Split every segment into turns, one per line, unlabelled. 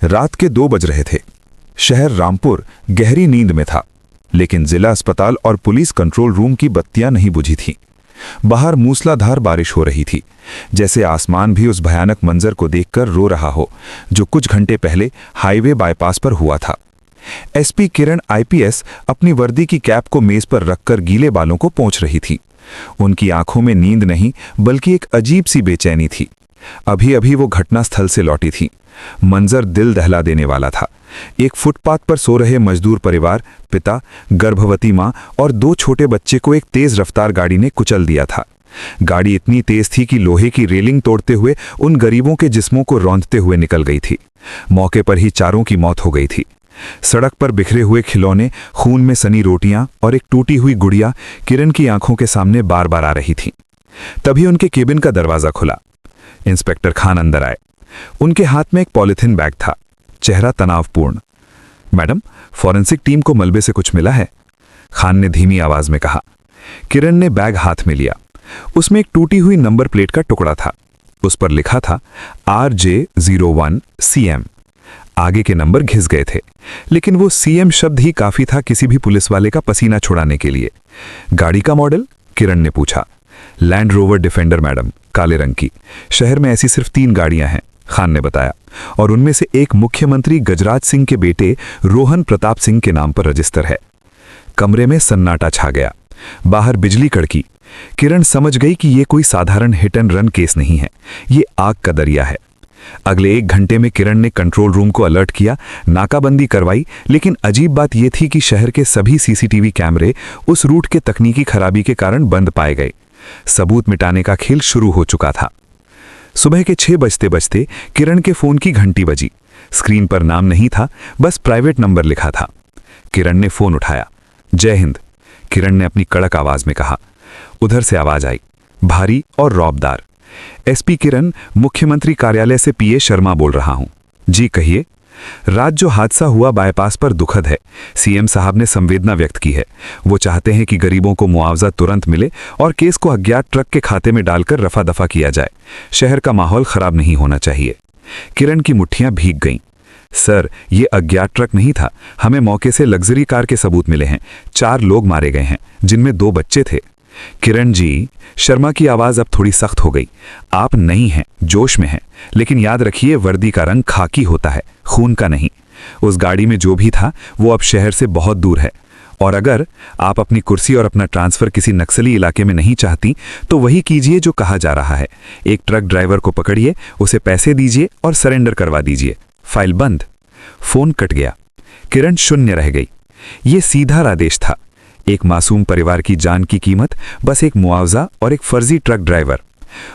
रात के 2 बज रहे थे। शहर रामपुर गहरी नींद में था, लेकिन जिला अस्पताल और पुलिस कंट्रोल रूम की बत्तियां नहीं बुझी थीं। बाहर मूसलाधार बारिश हो रही थी, जैसे आसमान भी उस भयानक मंजर को देखकर रो रहा हो जो कुछ घंटे पहले हाईवे बाईपास पर हुआ था। एसपी किरण आईपीएस अपनी वर्दी की कैप को मेज पर रखकर गीले बालों को पोंछ रही थी। उनकी आंखों में नींद नहीं बल्कि एक अजीब सी बेचैनी थी। अभी अभी वो घटनास्थल से लौटी थी। मंजर दिल दहला देने वाला था। एक फुटपाथ पर सो रहे मजदूर परिवार, पिता, गर्भवती मां और 2 छोटे बच्चे को एक तेज रफ्तार गाड़ी ने कुचल दिया था। गाड़ी इतनी तेज थी कि लोहे की रेलिंग तोड़ते हुए उन गरीबों के जिस्मों को रौंदते हुए निकल गई थी। मौके पर ही चारों की मौत हो गई थी। सड़क पर बिखरे हुए खिलौने, खून में सनी रोटियां और एक टूटी हुई गुड़िया किरण की आंखों के सामने बार बार आ रही थी। तभी उनके केबिन का दरवाजा खुला। इंस्पेक्टर खान अंदर आए। उनके हाथ में एक पॉलिथीन बैग था, चेहरा तनावपूर्ण। मैडम, फॉरेंसिक टीम को मलबे से कुछ मिला है? खान ने धीमी आवाज में कहा। किरण ने बैग हाथ में लिया। उसमें एक टूटी हुई नंबर प्लेट का टुकड़ा था। उस पर लिखा था RJ01 CM। आगे के नंबर घिस गए थे, लेकिन वो CM शब्द ही काफी था किसी भी पुलिस वाले का पसीना छुड़ाने के लिए। गाड़ी का मॉडल? किरण ने पूछा। लैंड रोवर डिफेंडर मैडम, काले रंग की। शहर में ऐसी सिर्फ 3 गाड़ियां हैं, खान ने बताया, और उनमें से एक मुख्यमंत्री गजराज सिंह के बेटे रोहन प्रताप सिंह के नाम पर रजिस्टर है। कमरे में सन्नाटा छा गया। बाहर बिजली कड़की। किरण समझ गई कि यह कोई साधारण हिट एंड रन केस नहीं है, ये आग का दरिया है। अगले 1 घंटे में किरण ने कंट्रोल रूम को अलर्ट किया, नाकाबंदी करवाई, लेकिन अजीब बात यह थी कि शहर के सभी सीसीटीवी कैमरे उस रूट के तकनीकी खराबी के कारण बंद पाए गए। सबूत मिटाने का खेल शुरू हो चुका था। सुबह के 6 बजते बजते किरण के फोन की घंटी बजी। स्क्रीन पर नाम नहीं था, बस प्राइवेट नंबर लिखा था। किरण ने फोन उठाया। जय हिंद, किरण ने अपनी कड़क आवाज में कहा। उधर से आवाज आई, भारी और रौबदार। एसपी किरण, मुख्यमंत्री कार्यालय से पीए शर्मा बोल रहा हूं। जी कहिए। रात जो हादसा हुआ बाईपास पर दुखद है। सीएम साहब ने संवेदना व्यक्त की है। वो चाहते हैं कि गरीबों को मुआवजा तुरंत मिले और केस को अज्ञात ट्रक के खाते में डालकर रफा दफा किया जाए। शहर का माहौल खराब नहीं होना चाहिए। किरण की मुट्ठियां भीग गईं। सर, ये अज्ञात ट्रक नहीं था। हमें मौके से लग्जरी कार के सबूत मिले हैं। 4 लोग मारे गए हैं, जिनमें 2 बच्चे थे। किरण जी, शर्मा की आवाज अब थोड़ी सख्त हो गई। आप नहीं हैं, जोश में हैं, लेकिन याद रखिए वर्दी का रंग खाकी होता है, खून का नहीं। उस गाड़ी में जो भी था वो अब शहर से बहुत दूर है, और अगर आप अपनी कुर्सी और अपना ट्रांसफर किसी नक्सली इलाके में नहीं चाहती तो वही कीजिए जो कहा जा रहा है। एक ट्रक ड्राइवर को पकड़िए, उसे पैसे दीजिए और सरेंडर करवा दीजिए। फाइल बंद। फोन कट गया। किरण शून्य रह गई। ये सीधा आदेश था। एक मासूम परिवार की जान की कीमत, बस एक मुआवजा और एक फर्जी ट्रक ड्राइवर।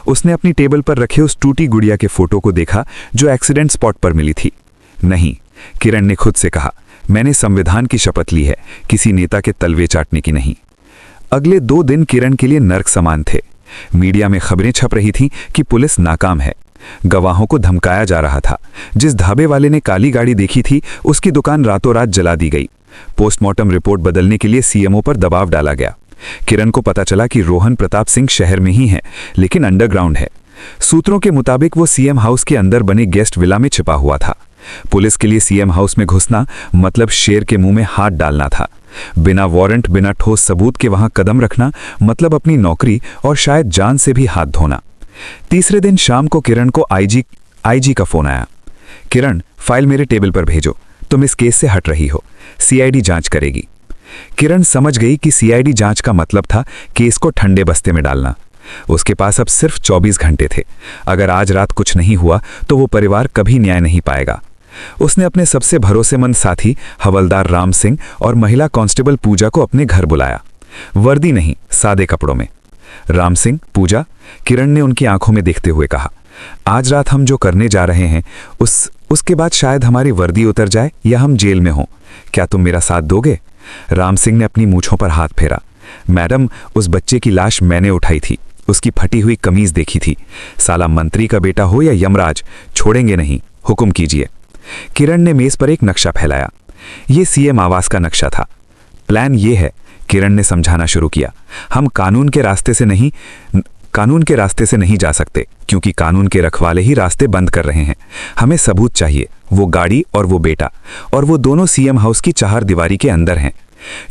उसने अपनी टेबल पर रखे उस टूटी गुड़िया के फोटो को देखा जो एक्सीडेंट स्पॉट पर मिली थी। नहीं, किरण ने खुद से कहा, मैंने संविधान की शपथ ली है, किसी नेता के तलवे चाटने की नहीं। अगले 2 दिन किरण के लिए नर्क समान थे। मीडिया में खबरें छप रही थीं कि पुलिस नाकाम है। गवाहों को धमकाया जा रहा था। जिस ढाबे वाले ने काली गाड़ी देखी थी, उसकी दुकान रातों रात जला दी गई। पोस्टमार्टम रिपोर्ट बदलने के लिए सीएमओ पर दबाव डाला गया। किरण को पता चला कि रोहन प्रताप सिंह शहर में ही है, लेकिन अंडरग्राउंड है। सूत्रों के मुताबिक वो सीएम हाउस के अंदर बने गेस्ट विला में छिपा हुआ था। पुलिस के लिए सीएम हाउस में घुसना मतलब शेर के मुंह में हाथ डालना था। बिना वारंट, बिना ठोस सबूत के वहां कदम रखना मतलब अपनी नौकरी और शायद जान से भी हाथ धोना। तीसरे दिन शाम को किरण को आईजी का फोन आया। किरण, फाइल मेरे टेबल पर भेजो, तुम इस केस से हट रही हो, सीआईडी जांच करेगी। किरण समझ गई कि सीआईडी जांच का मतलब था केस को ठंडे बस्ते में डालना। उसके पास अब सिर्फ 24 घंटे थे। अगर आज रात कुछ नहीं हुआ तो वो परिवार कभी न्याय नहीं पाएगा। उसने अपने सबसे भरोसेमंद साथी हवलदार राम सिंह और महिला कांस्टेबल पूजा को अपने घर बुलाया। वर्दी नहीं, सादे कपड़ों में। राम सिंह, पूजा, किरण ने उनकी आंखों में देखते हुए कहा, आज रात हम जो करने जा रहे हैं उसके बाद शायद हमारी वर्दी उतर जाए या हम जेल में हों। क्या तुम मेरा साथ दोगे? राम सिंह ने अपनी मूंछों पर हाथ फेरा। मैडम, उस बच्चे की लाश मैंने उठाई थी, उसकी फटी हुई कमीज देखी थी। साला मंत्री का बेटा हो या यमराज, छोड़ेंगे नहीं, हुक्म कीजिए। किरण ने मेज पर एक नक्शा फैलाया। यह सीएम आवास का नक्शा था। प्लान ये है, किरण ने समझाना शुरू किया, हम कानून के रास्ते से नहीं, कानून के रास्ते से नहीं जा सकते, क्योंकि कानून के रखवाले ही रास्ते बंद कर रहे हैं। हमें सबूत चाहिए, वो गाड़ी और वो बेटा, और वो दोनों सीएम हाउस की चार दीवारी के अंदर हैं।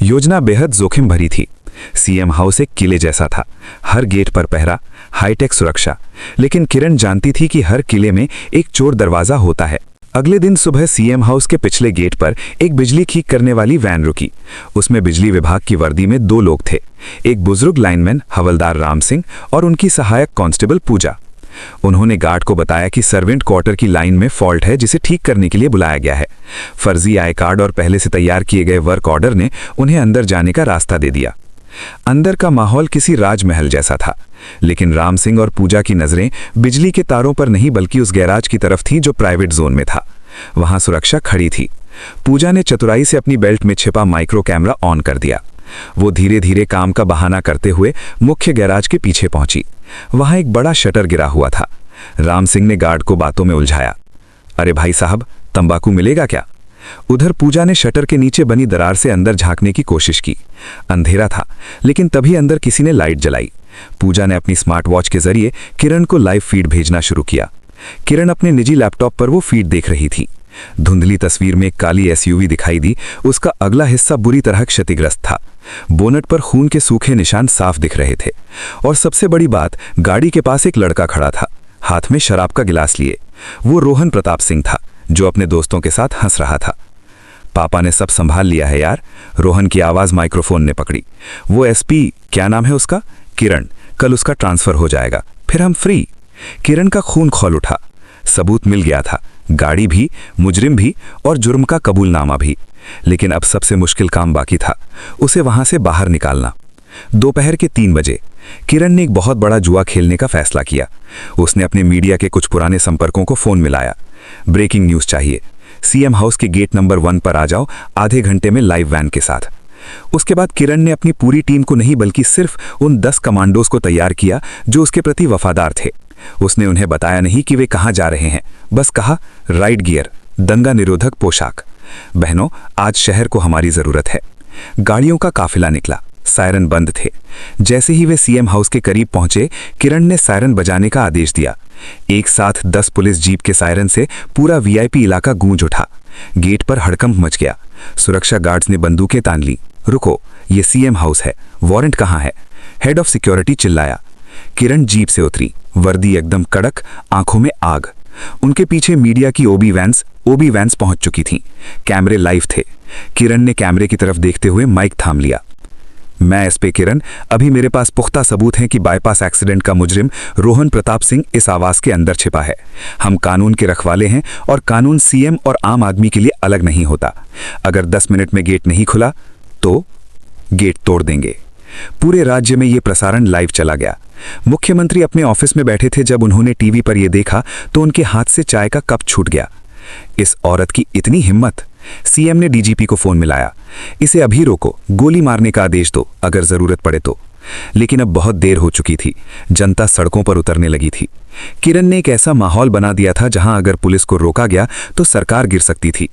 योजना बेहद जोखिम भरी थी। सीएम हाउस एक किले जैसा था, हर गेट पर पहरा, हाईटेक सुरक्षा। लेकिन किरण जानती थी कि हर किले में एक चोर दरवाजा होता है। अगले दिन सुबह सीएम हाउस के पिछले गेट पर एक बिजली ठीक करने वाली वैन रुकी। उसमें बिजली विभाग की वर्दी में दो लोग थे, एक बुजुर्ग लाइनमैन हवलदार राम सिंह और उनकी सहायक कांस्टेबल पूजा। उन्होंने गार्ड को बताया कि सर्वेंट क्वार्टर की लाइन में फॉल्ट है, जिसे ठीक करने के लिए बुलाया गया है। फर्जी आई कार्ड और पहले से तैयार किए गए वर्क ऑर्डर ने उन्हें अंदर जाने का रास्ता दे दिया। अंदर का माहौल किसी राजमहल जैसा था, लेकिन राम सिंह और पूजा की नजरें बिजली के तारों पर नहीं बल्कि उस गैराज की तरफ थी जो प्राइवेट जोन में था। वहां सुरक्षा खड़ी थी। पूजा ने चतुराई से अपनी बेल्ट में छिपा माइक्रो कैमरा ऑन कर दिया। वो धीरे धीरे काम का बहाना करते हुए मुख्य गैराज के पीछे पहुंची। वहां एक बड़ा शटर गिरा हुआ था। राम सिंह ने गार्ड को बातों में उलझाया, अरे भाई साहब, तंबाकू मिलेगा क्या? उधर पूजा ने शटर के नीचे बनी दरार से अंदर झांकने की कोशिश की। अंधेरा था, लेकिन तभी अंदर किसी ने लाइट जलाई। पूजा ने अपनी स्मार्ट वॉच के जरिए किरण को लाइव फीड भेजना शुरू किया। किरण अपने निजी लैपटॉप पर वो फीड देख रही थी। धुंधली तस्वीर में एक काली एसयूवी दिखाई दी। उसका अगला हिस्सा बुरी तरह क्षतिग्रस्त था। बोनट पर खून के सूखे निशान साफ दिख रहे थे। और सबसे बड़ी बात, गाड़ी के पास एक लड़का खड़ा था, हाथ में शराब का गिलास लिए। वो रोहन प्रताप सिंह था, जो अपने दोस्तों के साथ हंस रहा था। पापा ने सब संभाल लिया है यार, रोहन की आवाज माइक्रोफोन ने पकड़ी। वो एसपी, क्या नाम है उसका, किरण, कल उसका ट्रांसफर हो जाएगा, फिर हम फ्री। किरण का खून खौल उठा। सबूत मिल गया था, गाड़ी भी, मुजरिम भी और जुर्म का कबूलनामा भी। लेकिन अब सबसे मुश्किल काम बाकी था, उसे वहां से बाहर निकालना। दोपहर के 3 बजे किरण ने एक बहुत बड़ा जुआ खेलने का फैसला किया। उसने अपने मीडिया के कुछ पुराने संपर्कों को फोन मिलाया। ब्रेकिंग न्यूज चाहिए, सीएम हाउस के गेट नंबर 1 पर आ जाओ, आधे घंटे में लाइव वैन के साथ। उसके बाद किरण ने अपनी पूरी टीम को नहीं बल्कि सिर्फ उन 10 कमांडोज को तैयार किया जो उसके प्रति वफादार थे। उसने उन्हें बताया नहीं कि वे कहां जा रहे हैं, बस कहा राइट गियर, दंगा निरोधक पोशाक। बहनों, आज शहर को हमारी जरूरत है। गाड़ियों का काफिला निकला, सायरन बंद थे। जैसे ही वे सीएम हाउस के करीब पहुंचे, किरण ने सायरन बजाने का आदेश दिया। एक साथ 10 पुलिस जीप के सायरन से पूरा वीआईपी इलाका गूंज उठा। गेट पर हड़कंप मच गया। सुरक्षा गार्ड्स ने बंदूकें तान ली। रुको, ये सीएम हाउस है, वारंट कहां है? हेड ऑफ सिक्योरिटी चिल्लाया। किरण जीप से उतरी, वर्दी एकदम कड़क, आंखों में आग। उनके पीछे मीडिया की ओबी वैन्स पहुंच चुकी थीं। कैमरे लाइव थे। किरण ने कैमरे की तरफ देखते हुए माइक थाम लिया। मैं एसपी किरण, अभी मेरे पास पुख्ता सबूत हैं कि बाईपास एक्सीडेंट का मुजरिम रोहन प्रताप सिंह इस आवास के अंदर छिपा है। हम कानून के रखवाले हैं और कानून सीएम और आम आदमी के लिए अलग नहीं होता। अगर 10 मिनट में गेट नहीं खुला तो गेट तोड़ देंगे। पूरे राज्य में यह प्रसारण लाइव चला गया। मुख्यमंत्री अपने ऑफिस में बैठे थे। जब उन्होंने टीवी पर यह देखा तो उनके हाथ से चाय का कप छूट गया। इस औरत की इतनी हिम्मत! सीएम ने डीजीपी को फोन मिलाया। इसे अभी रोको, गोली मारने का आदेश दो अगर जरूरत पड़े तो। लेकिन अब बहुत देर हो चुकी थी। जनता सड़कों पर उतरने लगी थी। किरण ने एक ऐसा माहौल बना दिया था जहां अगर पुलिस को रोका गया तो सरकार गिर सकती थी।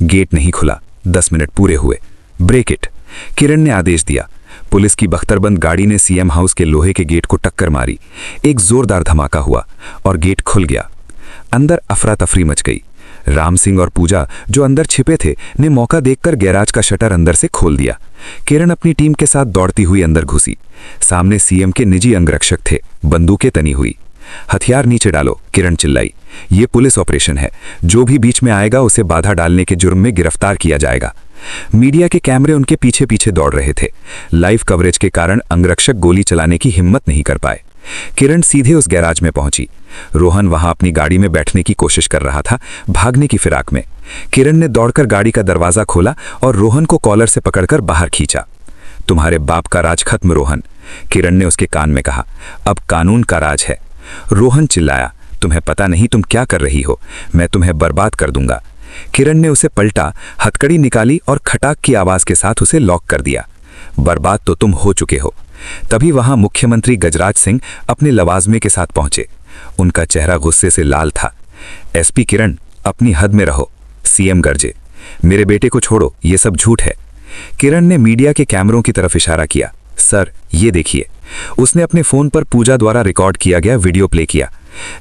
गेट नहीं खुला। 10 मिनट पूरे हुए। ब्रेक इट, किरण ने आदेश दिया। पुलिस की बख्तरबंद गाड़ी ने सीएम हाउस के लोहे के गेट को टक्कर मारी। एक जोरदार धमाका हुआ और गेट खुल गया। अंदर अफरा तफरी मच गई। राम सिंह और पूजा, जो अंदर छिपे थे, ने मौका देखकर गैराज का शटर अंदर से खोल दिया। किरण अपनी टीम के साथ दौड़ती हुई अंदर घुसी। सामने सीएम के निजी अंगरक्षक थे, बंदूकें तनी हुई। हथियार नीचे डालो, किरण चिल्लाई। ये पुलिस ऑपरेशन है, जो भी बीच में आएगा उसे बाधा डालने के जुर्म में गिरफ्तार किया जाएगा। मीडिया के कैमरे उनके पीछे पीछे दौड़ रहे थे। लाइव कवरेज के कारण अंगरक्षक गोली चलाने की हिम्मत नहीं कर पाए। किरण सीधे उस गैराज में पहुंची। रोहन वहां अपनी गाड़ी में बैठने की कोशिश कर रहा था, भागने की फिराक में। किरण ने दौड़कर गाड़ी का दरवाजा खोला और रोहन को कॉलर से पकड़कर बाहर खींचा। तुम्हारे बाप का राज खत्म रोहन, किरण ने उसके कान में कहा। अब कानून का राज है। रोहन चिल्लाया, तुम्हें पता नहीं तुम क्या कर रही हो, मैं तुम्हें बर्बाद कर दूंगा। किरण ने उसे पलटा, हथकड़ी निकाली और खटाक की आवाज के साथ उसे लॉक कर दिया। बर्बाद तो तुम हो चुके हो। तभी वहां मुख्यमंत्री गजराज सिंह अपने लवाजमे के साथ पहुंचे। उनका चेहरा गुस्से से लाल था। एसपी किरण, अपनी हद में रहो। सीएम गर्जे, मेरे बेटे को छोड़ो, ये सब झूठ है। किरण ने मीडिया के कैमरों की तरफ इशारा किया।
सर ये देखिए, उसने अपने फोन पर पूजा द्वारा रिकॉर्ड किया गया वीडियो प्ले किया,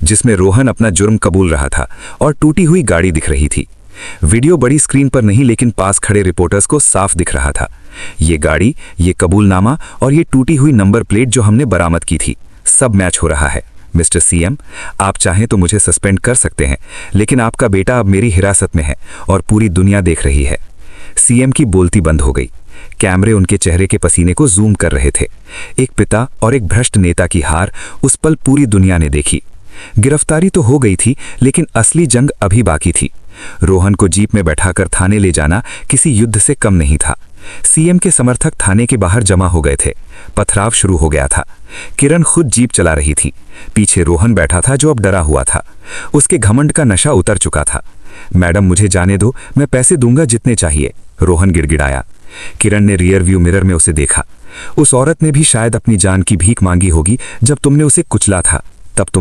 जिसमें रोहन अपना जुर्म कबूल रहा था और टूटी हुई गाड़ी दिख रही थी। वीडियो बड़ी स्क्रीन पर नहीं लेकिन पास खड़े रिपोर्टर्स को साफ दिख रहा था। ये गाड़ी, ये कबूलनामा और ये टूटी हुई नंबर प्लेट जो हमने बरामद की थी, सब मैच हो रहा है। मिस्टर सीएम, आप चाहें तो मुझे सस्पेंड कर सकते हैं, लेकिन आपका बेटा अब मेरी हिरासत में है और पूरी दुनिया देख रही है। सीएम की बोलती बंद हो गई। कैमरे उनके चेहरे के पसीने को जूम कर रहे थे। एक पिता और एक भ्रष्ट नेता की हार उस पल पूरी दुनिया ने देखी। गिरफ्तारी तो हो गई थी, लेकिन असली जंग अभी बाकी थी। रोहन को जीप में बैठाकर थाने ले जाना किसी युद्ध से कम नहीं था। सीएम के समर्थक थाने के बाहर जमा हो गए थे। पथराव शुरू हो गया था। किरण खुद जीप चला रही थी। पीछे रोहन बैठा था जो अब डरा हुआ था। उसके घमंड का नशा उतर चुका था। मैडम मुझे जाने दो, मैं पैसे दूंगा जितने चाहिए, रोहन गिड़गिड़ाया। किरण ने रियर व्यू मिरर में उसे देखा। उस औरत ने भी शायद अपनी जान की भीख मांगी होगी जब तुमने उसे कुचला था। तब तुम